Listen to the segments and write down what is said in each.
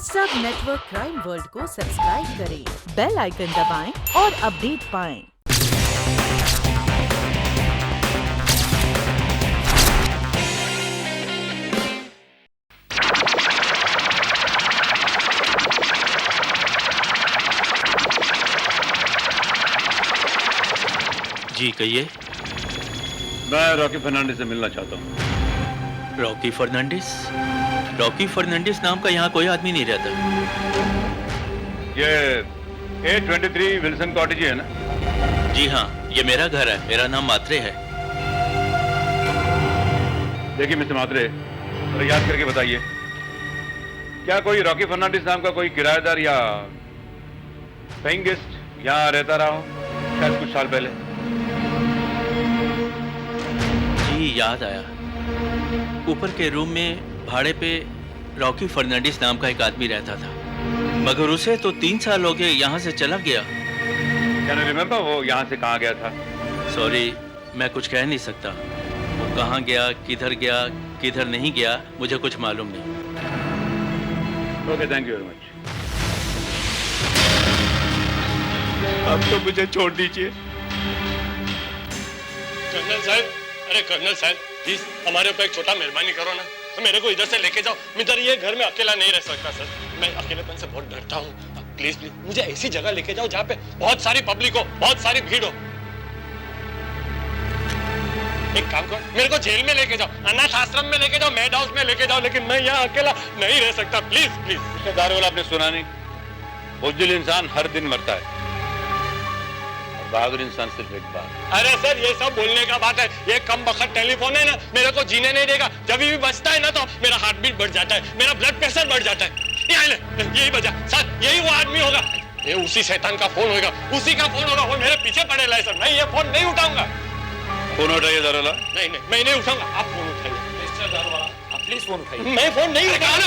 सब network crime world को subscribe करें, बेल आइकन दबाएं और अपडेट पाएं। जी कहिए। मैं रॉकी फर्नांडिस से मिलना चाहता हूँ। रॉकी फर्नांडिस? रॉकी फर्नांडिस नाम का यहाँ कोई आदमी नहीं रहता। ये 823 विल्सन कॉटेज है ना? जी हाँ, ये मेरा घर है। मेरा नाम मात्रे है। देखिए मिस्टर मात्रे, जरा याद करके बताइए, क्या कोई रॉकी फर्नांडिस नाम का कोई किराएदार या पेइंग गेस्ट यहाँ रहता रहा हो शायद कुछ साल पहले? जी याद आया। ऊपर के रूम में भाड़े पे रॉकी फर्नांडिस नाम का एक आदमी रहता था, मगर उसे तो 3 साल हो गए यहाँ से चला गया। क्या नहीं रिमेम्बर वो यहाँ से कहाँ गया था? सॉरी, मैं कुछ कह नहीं सकता। वो कहाँ गया, किधर नहीं गया, मुझे कुछ मालूम नहीं। Okay, thank you very much. अब तो मुझे छोड़ दीजिए। कर्नल साहब, अरे कर्नल साहब प्लीज हमारे ऊपर एक छोटा मेहरबानी करो ना, मेरे को इधर से लेके जाओ। मैं इधर ये घर में अकेला नहीं रह सकता सर, मैं अकेलेपन से बहुत डरता हूँ। प्लीज प्लीज मुझे ऐसी जगह लेके जाओ जहाँ पे बहुत सारी पब्लिक हो, बहुत सारी भीड़ हो। एक काम करो, मेरे को जेल में लेके जाओ, अनाथ आश्रम में लेके जाओ, मेड हाउस में लेके जाओ, लेकिन मैं यहाँ अकेला नहीं रह सकता। Please please. दारोगा, आपने सुना नहीं? बुज़दिल इंसान हर दिन मरता है, बहादुर इंसान सिर्फ एक बार। अरे सर ये सब बोलने का बात है, ये कम बखत टेलीफोन है ना, मेरे को जीने नहीं देगा। जब भी बजता है ना तो मेरा हार्ट बीट बढ़ जाता है, मेरा ब्लड प्रेशर बढ़ जाता है। यही बजा सर, यही वो आदमी होगा, ये उसी शैतान का फोन होगा, उसी का फोन होगा। वो मेरे पीछे पड़ेगा सर, मैं ये फोन नहीं उठाऊंगा। फोन उठाइए दारोगा। नहीं नहीं, मैं नहीं उठाऊंगा, आप फोन उठाइए। मिस्टर दारोगा, आप प्लीज फोन उठाइए। मैं फोन नहीं उठाऊंगा।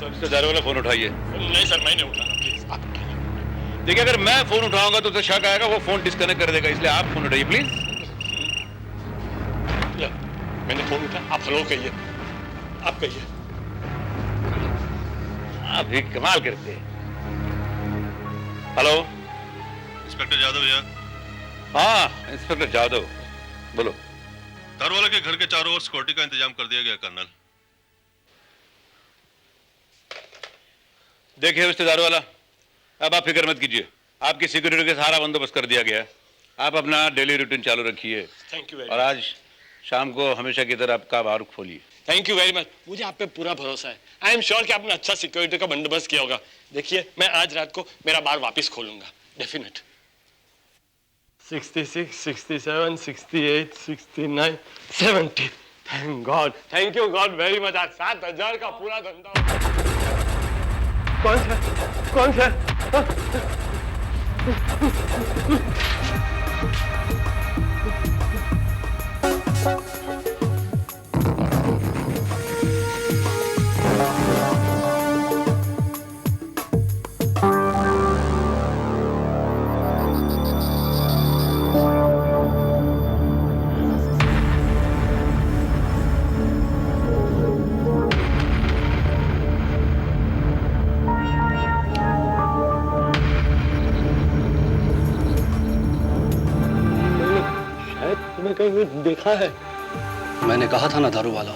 मिस्टर दारोगा, फोन उठाइए। नहीं सर, मैं नहीं उठाऊंगा, प्लीज आप। देखिए, अगर मैं फोन उठाऊंगा तो उसे शक आएगा, वो फोन डिस्कनेक्ट कर देगा, इसलिए आप फोन उठाइए प्लीज। मैंने फोन उठाया, आप हेलो कहिए, आप कहिए। आप भी कमाल करते हैं। हेलो, इंस्पेक्टर यादव भैया। हाँ इंस्पेक्टर यादव, बोलो। दारोवाला के घर के चारों ओर सिक्योरिटी का इंतजाम कर दिया गया कर्नल। देखिए मिस्टर दारोवाला, अब आप फिक्र मत कीजिए, आपकी सिक्योरिटी का सारा बंदोबस्त कर दिया गया है। आप अपना डेली रूटीन चालू रखिए। थैंक यू वेरी और आज शाम को हमेशा की तरह आपका बारूद खोलिए। थैंक यू वेरी मच, मुझे आप पे पूरा भरोसा है। आई एम श्योर कि आपने अच्छा सिक्योरिटी का बंदोबस्त किया होगा। देखिए, मैं आज रात को मेरा बार वापस खोलूंगा, definite. 66, 67, 68, 69, 70। Thank God, thank you God very much. आज 7,000 का पूरा धंधा। कौन सा? देखा है। मैंने कहा था ना दारूवाला,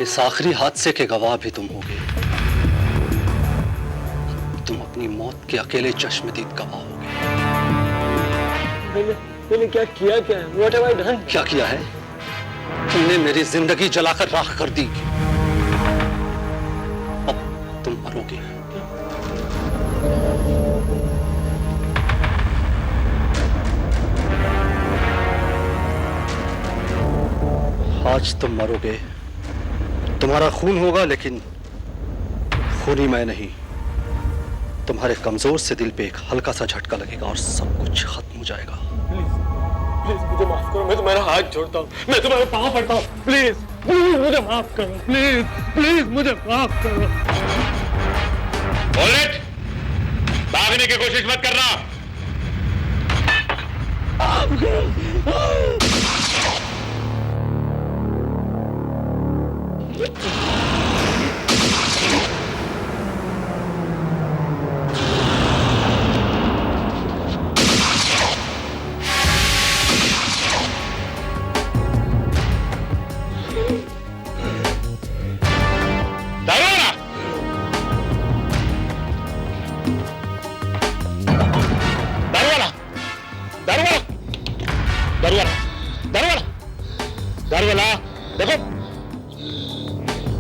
इस आखिरी हादसे के गवाह भी तुम होगे। तुम अपनी मौत के अकेले चश्मदीद गवाह होगे। मैंने क्या किया? What have I done? क्या किया है? तुमने मेरी जिंदगी जलाकर राख कर दी। अब तुम मरोगे। आज तुम मरोगे, तुम्हारा खून होगा, लेकिन खूनी मैं नहीं। तुम्हारे कमजोर से दिल पे एक हल्का सा झटका लगेगा और सब कुछ खत्म हो जाएगा। प्लीज मुझे माफ करो, मैं तुम्हारा हाथ जोड़ता हूँ, मैं तुम्हारे पाँव पड़ता हूँ। प्लीज प्लीज मुझे माफ करो, प्लीज प्लीज मुझे माफ करो। भागने की कोशिश मत करना।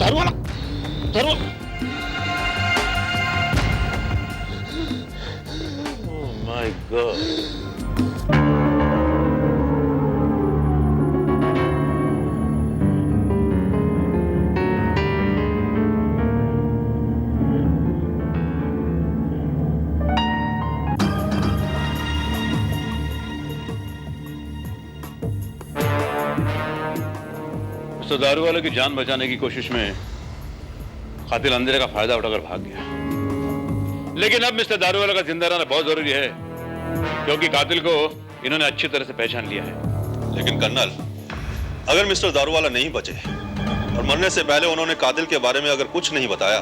दारू वाला दारू माय गॉड। तो दारू वाले की जान बचाने की कोशिश में कातिल अंधेरे का फायदा उठाकर भाग गया। लेकिन अब मिस्टर दारू वाला का जिंदा रहना बहुत जरूरी है, क्योंकि कातिल को इन्होंने अच्छी तरह से पहचान लिया है। लेकिन कर्नल, अगर मिस्टर दारूवाला नहीं बचे और मरने से पहले उन्होंने कातिल के बारे में अगर कुछ नहीं बताया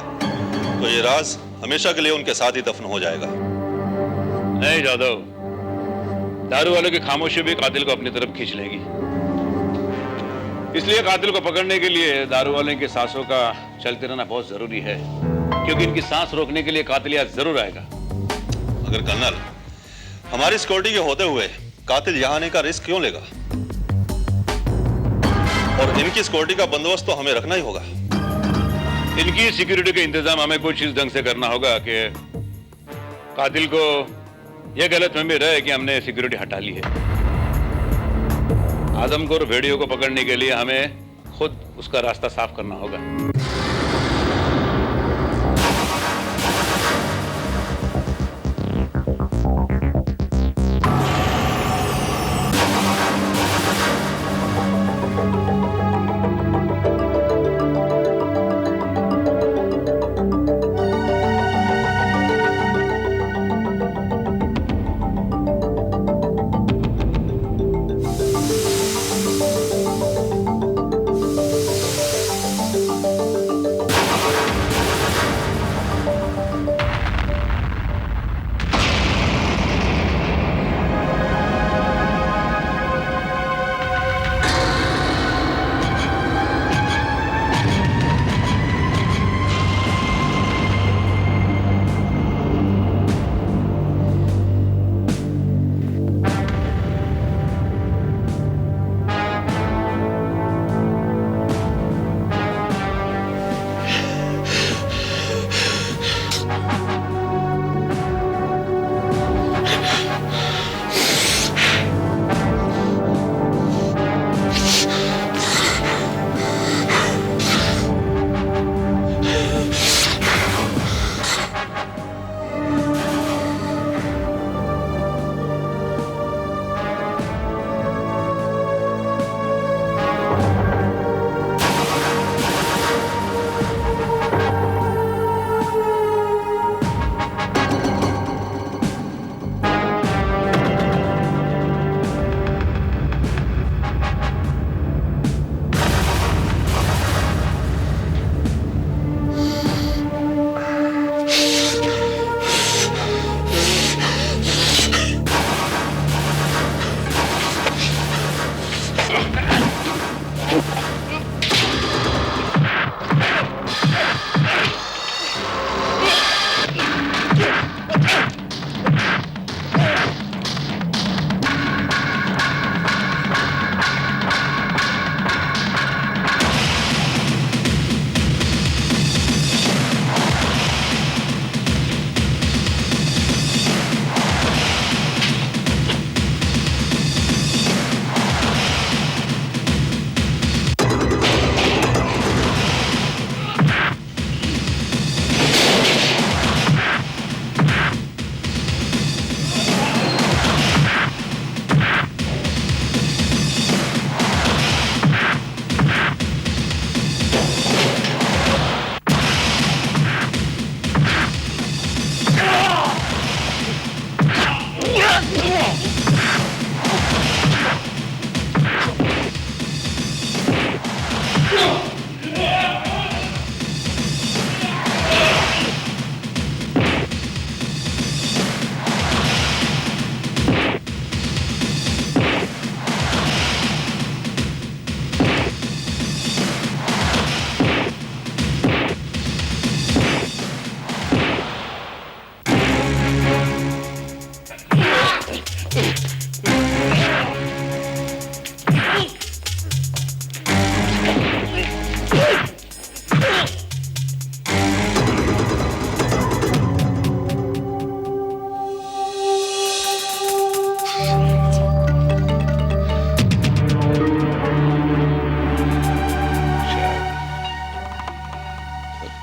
तो ये राज हमेशा के लिए उनके साथ ही दफन हो जाएगा। नहीं जादव, दारू वाले की खामोशी भी कातिल को अपनी तरफ खींच लेगी। इसलिए कातिल को पकड़ने के लिए दारू वाले की सांसों का चलते रहना बहुत जरूरी है, क्योंकि इनकी सांस रोकने के लिए कातिल यहाँ जरूर आएगा। अगर कर्नल, हमारी सिक्योरिटी के होते हुए कातिल यहाँ आने का रिस्क क्यों लेगा? और इनकी सिक्योरिटी का बंदोबस्त तो हमें रखना ही होगा। इनकी सिक्योरिटी का इंतजाम हमें कुछ इस ढंग से करना होगा कि कातिल को यह गलतफहमी रहे कि हमने सिक्योरिटी हटा ली है। आदमखोर भेड़ियों को पकड़ने के लिए हमें खुद उसका रास्ता साफ करना होगा।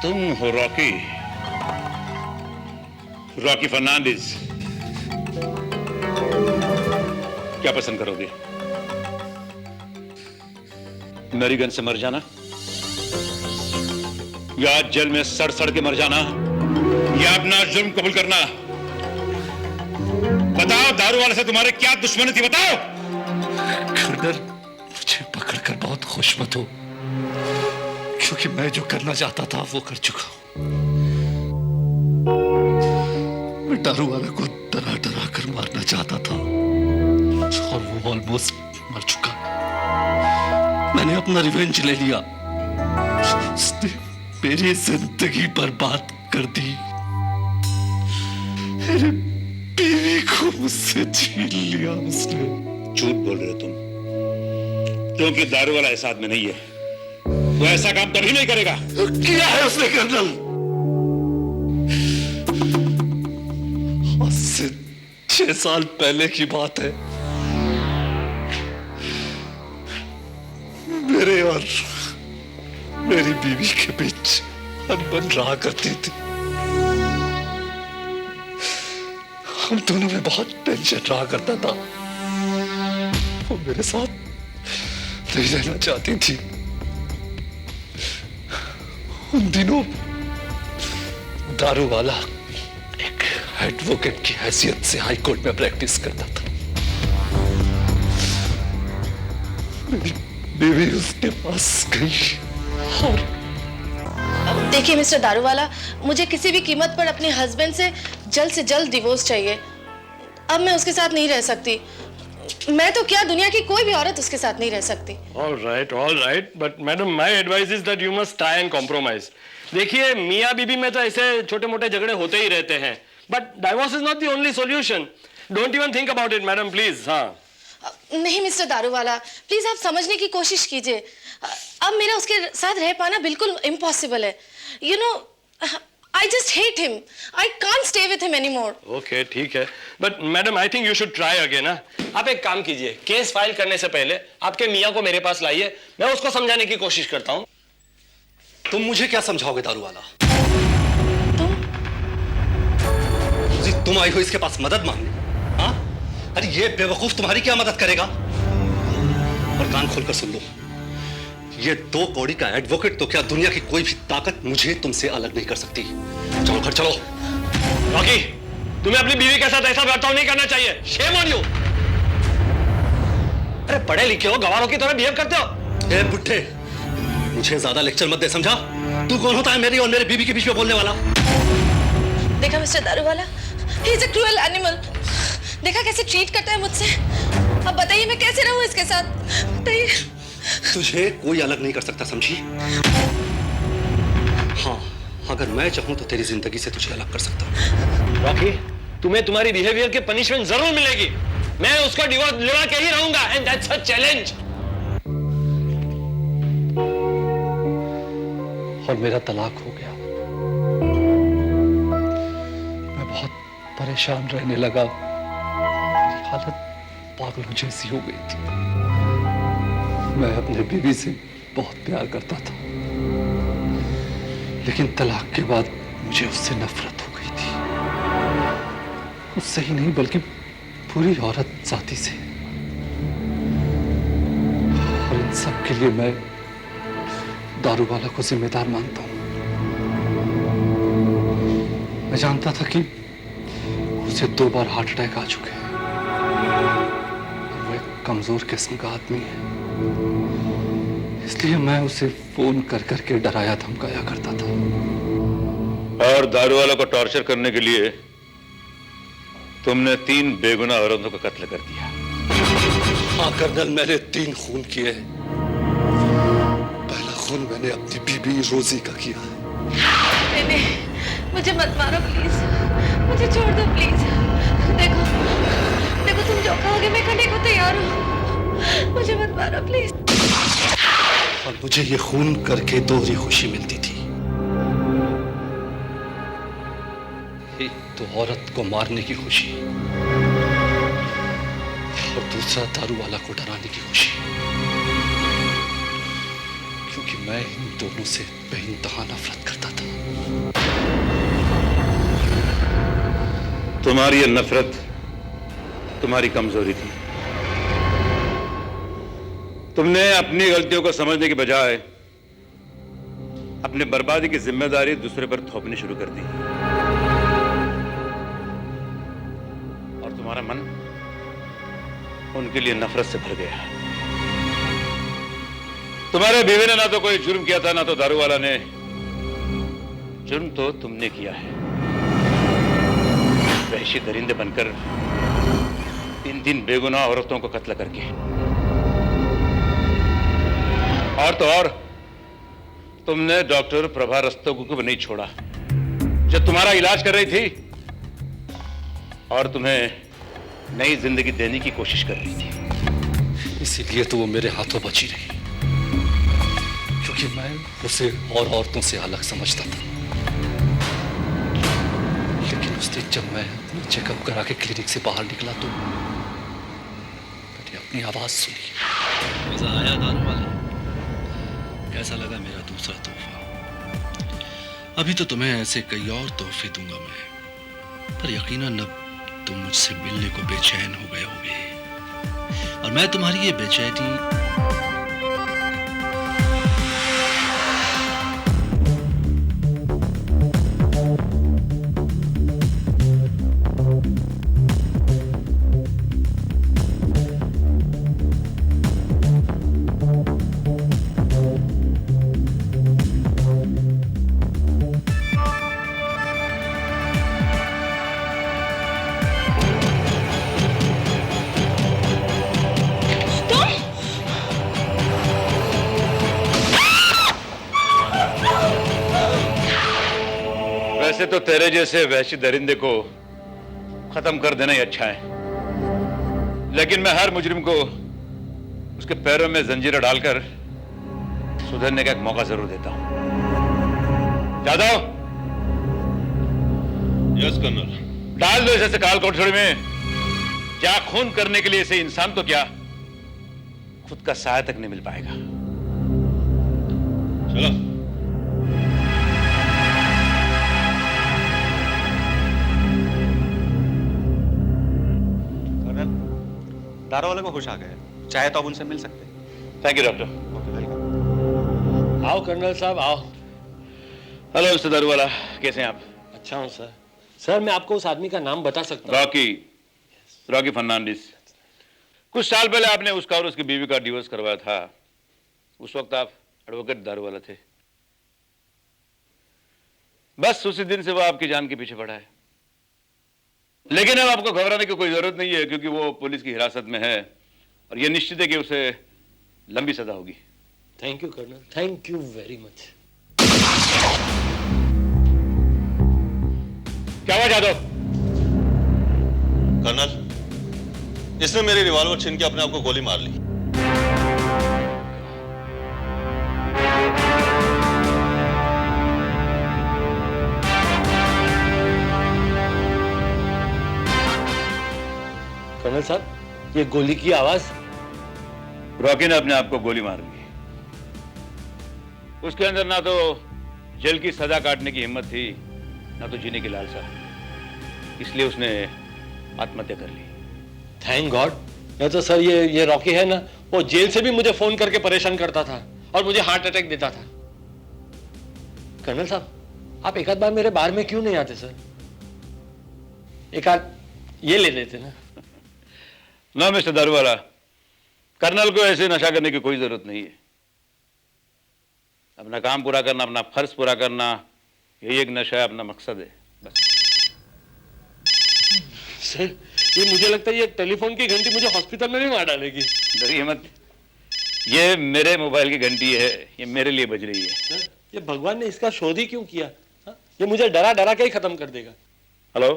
तुम हो रॉकी, रॉकी फर्नांडिस। क्या पसंद करोगे? मेरी गन से मर जाना या जेल में सड़ सड़ के मर जाना या अपना जुर्म कबूल करना? बताओ, दारू वाले से तुम्हारे क्या दुश्मनी थी? बताओ। कर्नल, मुझे पकड़कर बहुत खुश मत हो, क्योंकि मैं जो करना चाहता था वो कर चुका हूं। मैं दारू वाले को डरा डरा कर मारना चाहता था और वो ऑलमोस्ट मर चुका। मैंने अपना रिवेंज ले लिया। उसने मेरी जिंदगी बर्बाद कर दी, मेरे बीवी को मुझसे छीन लिया उसने। झूठ बोल रहे हो तुम, क्योंकि दारू वाला इस आदमी नहीं है। वो ऐसा काम कभी नहीं करेगा। किया है उसने कर्नल। आज से 6 साल पहले की बात है। मेरे और मेरी बीवी के बीच अनबन रहा करती थी। हम दोनों में बहुत टेंशन रहा करता था। वो मेरे साथ नहीं रहना चाहती थी। उन दिनों दारू वाला एक एडवोकेट की हैसियत से हाई कोर्ट में प्रैक्टिस करता था। मेरी बीवी उसके पास गई और देखिए मिस्टर दारूवाला, मुझे किसी भी कीमत पर अपने हस्बैंड से जल्द डिवोर्स चाहिए। अब मैं उसके साथ नहीं रह सकती। मैं तो क्या, दुनिया की कोई भी औरत उसके साथ नहीं रह सकती। all right, but madam, my advice is that you must try and compromise. देखिए, मियाँ बीबी में तो ऐसे छोटे मोटे झगड़े होते ही रहते हैं, but divorce is not the only solution. Don't even think about it, madam, please. हाँ। नहीं मिस्टर दारूवाला, प्लीज आप समझने की कोशिश कीजिए। अब मेरा उसके साथ रह पाना बिल्कुल इम्पॉसिबल है। You know, I just hate him. I can't stay with him anymore. Okay, ठीक है, but madam, I think you should try again. ना, आप एक काम कीजिए, केस फाइल करने से पहले आपके मियाँ को मेरे पास लाइए, मैं उसको समझाने की कोशिश करता हूँ। तुम मुझे क्या समझाओगे दारू वाला? तुम आई हो इसके पास मदद मांगने? हाँ? अरे ये बेवकूफ तुम्हारी क्या मदद करेगा? और कान खोलकर सुन लो, ये 2 कौड़ी का एडवोकेट तो क्या, दुनिया की कोई भी ताकत मुझे तुमसे अलग नहीं कर सकती। चलो घर चलो। रॉकी, तुम्हें अपनी बीवी के साथ ऐसा बर्ताव नहीं करना चाहिए। Shame on you. अरे पढ़े लिखे हो, गवारों की तरह बिहेव करते हो। ए बुड्ढे, मुझे ज्यादा लेक्चर मत दे, समझा? तू कौन होता है मेरी और मेरे बीवी के बीच में बोलने वाला? देखा mister Daruwalla, he is a cruel animal. देखा कैसे ट्रीट करता है मुझसे। अब बताइए मैं कैसे रहूं इसके साथ? बताइए। तुझे कोई अलग नहीं कर सकता, समझी? हाँ, अगर मैं चाहूं तो तेरी जिंदगी से तुझे अलग कर सकता हूं। रॉकी, तुम्हें तुम्हारी बिहेवियर की पनिशमेंट जरूर मिलेगी। मैं उसका डिवोर्स दिलवा के ही रहूंगा, एंड दैट्स अ चैलेंज। और मेरा तलाक हो गया। मैं बहुत परेशान रहने लगा। मेरी हालत पागलों जैसी हो गई थी। मैं अपने बीवी से बहुत प्यार करता था, लेकिन तलाक के बाद मुझे उससे नफरत हो गई थी। उससे ही नहीं बल्कि पूरी औरत जाति से। और इन सब के लिए मैं दारू वाला को जिम्मेदार मानता हूं। मैं जानता था कि उसे 2 बार हार्ट अटैक आ चुके हैं। वो एक कमजोर किस्म का आदमी है, इसलिए मैं उसे फोन कर करके डराया धमकाया करता था। और दारू वालों को टॉर्चर करने के लिए तुमने 3 बेगुनाह औरतों का कत्ल कर दिया। हाँ कर्नल, मैंने 3 खून किए। पहला खून मैंने अपनी बीबी रोजी का किया है। नहीं, मुझे मत मारो प्लीज, मुझे छोड़ दो प्लीज। देखो तुम जो कहोगे मैं करने को तैयार हूँ। मुझे मत मारो प्लीज। और मुझे ये खून करके 2 ही खुशी मिलती थी। एक तो औरत को मारने की खुशी, और दूसरा दारू वाला को डराने की खुशी। क्योंकि मैं इन दोनों से बेइंतहा नफरत करता था। तुम्हारी ये नफरत तुम्हारी कमजोरी थी। तुमने अपनी गलतियों को समझने के बजाय अपने बर्बादी की जिम्मेदारी दूसरे पर थोपनी शुरू कर दी और तुम्हारा मन उनके लिए नफरत से भर गया। तुम्हारे बीवी ने ना तो कोई जुर्म किया था, ना तो दारूवाला ने। जुर्म तो तुमने किया है, वहशी दरिंदे बनकर 3 बेगुनाह औरतों को कत्ल करके। और तो और तुमने डॉक्टर प्रभा रस्तोगी को भी नहीं छोड़ा जो तुम्हारा इलाज कर रही थी और तुम्हें नई जिंदगी देने की कोशिश कर रही थी। इसीलिए तो वो मेरे हाथों बची रही, क्योंकि मैं उसे और औरतों से अलग समझता था। लेकिन उस दिन जब मैं अपनी चेकअप करा के क्लिनिक से बाहर निकला तो मैंने अपनी आवाज सुनी। मजा आया दारू वाला? कैसा लगा मेरा दूसरा तोहफा? अभी तो तुम्हें ऐसे कई और तोहफे दूंगा मैं, पर यकीनन अब तुम मुझसे मिलने को बेचैन हो गए होगे और मैं तुम्हारी ये बेचैनी वैसे तो तेरे जैसे वहशी दरिंदे को खत्म कर देना ही अच्छा है, लेकिन मैं हर मुजरिम को उसके पैरों में जंजीरें डालकर सुधरने का एक मौका जरूर देता हूं। Jadhav, yes colonel. डाल दो इसे काल कोठरी में। क्या खून करने के लिए इसे इंसान तो क्या खुद का साया तक नहीं मिल पाएगा। चलो। दारू वाले को होश आ गए, चाहे तो अब उनसे मिल सकते हैं। Thank you doctor. आओ कर्नल साहब आओ। हेलो मिस्टर दारूवाला, कैसे हैं आप? अच्छा हूँ सर। सर मैं आपको उस आदमी का नाम बता सकता हूँ? रॉकी फर्नांडिस। कुछ साल पहले आपने उसका और उसकी बीवी का डिवोर्स करवाया था। उस वक्त आप एडवोकेट दारूवाला थे। बस उसी दिन से वो आपकी जान के पीछे पड़ा है। लेकिन अब आपको घबराने की कोई जरूरत नहीं है, क्योंकि वो पुलिस की हिरासत में है और यह निश्चित है कि उसे लंबी सजा होगी। Thank you colonel, thank you very much. क्या हुआ जादव? कर्नल, इसने मेरी रिवॉल्वर छीन के अपने आप को गोली मार ली। कर्नल साहब, ये गोली की आवाज? रॉकी ने अपने आप को गोली मार ली। उसके अंदर ना तो जेल की सजा काटने की हिम्मत थी, ना तो जीने की लालसा, इसलिए उसने आत्महत्या कर ली। Thank God. नहीं तो सर ये रॉकी है ना, वो जेल से भी मुझे फोन करके परेशान करता था और मुझे हार्ट अटैक देता था। कर्नल साहब, आप एक आध बार मेरे बार में क्यों नहीं आते सर? एक आध ये ले लेते ना। ना मिस्टर दारूवाला, कर्नल को ऐसे नशा करने की कोई जरूरत नहीं है। अपना काम पूरा करना, अपना फर्ज पूरा करना, यही एक नशा है, अपना मकसद है बस। सर ये मुझे लगता है ये टेलीफोन की घंटी मुझे हॉस्पिटल में भी मार डालेगी। डरिए मत, ये मेरे मोबाइल की घंटी है, ये मेरे लिए बज रही है। सर ये भगवान ने इसका शोध ही क्यों किया? हा? ये मुझे डरा डरा के ही खत्म कर देगा। हेलो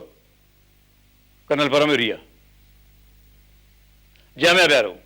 कर्नल परमेरिया, जी मैं आ रहा हूं।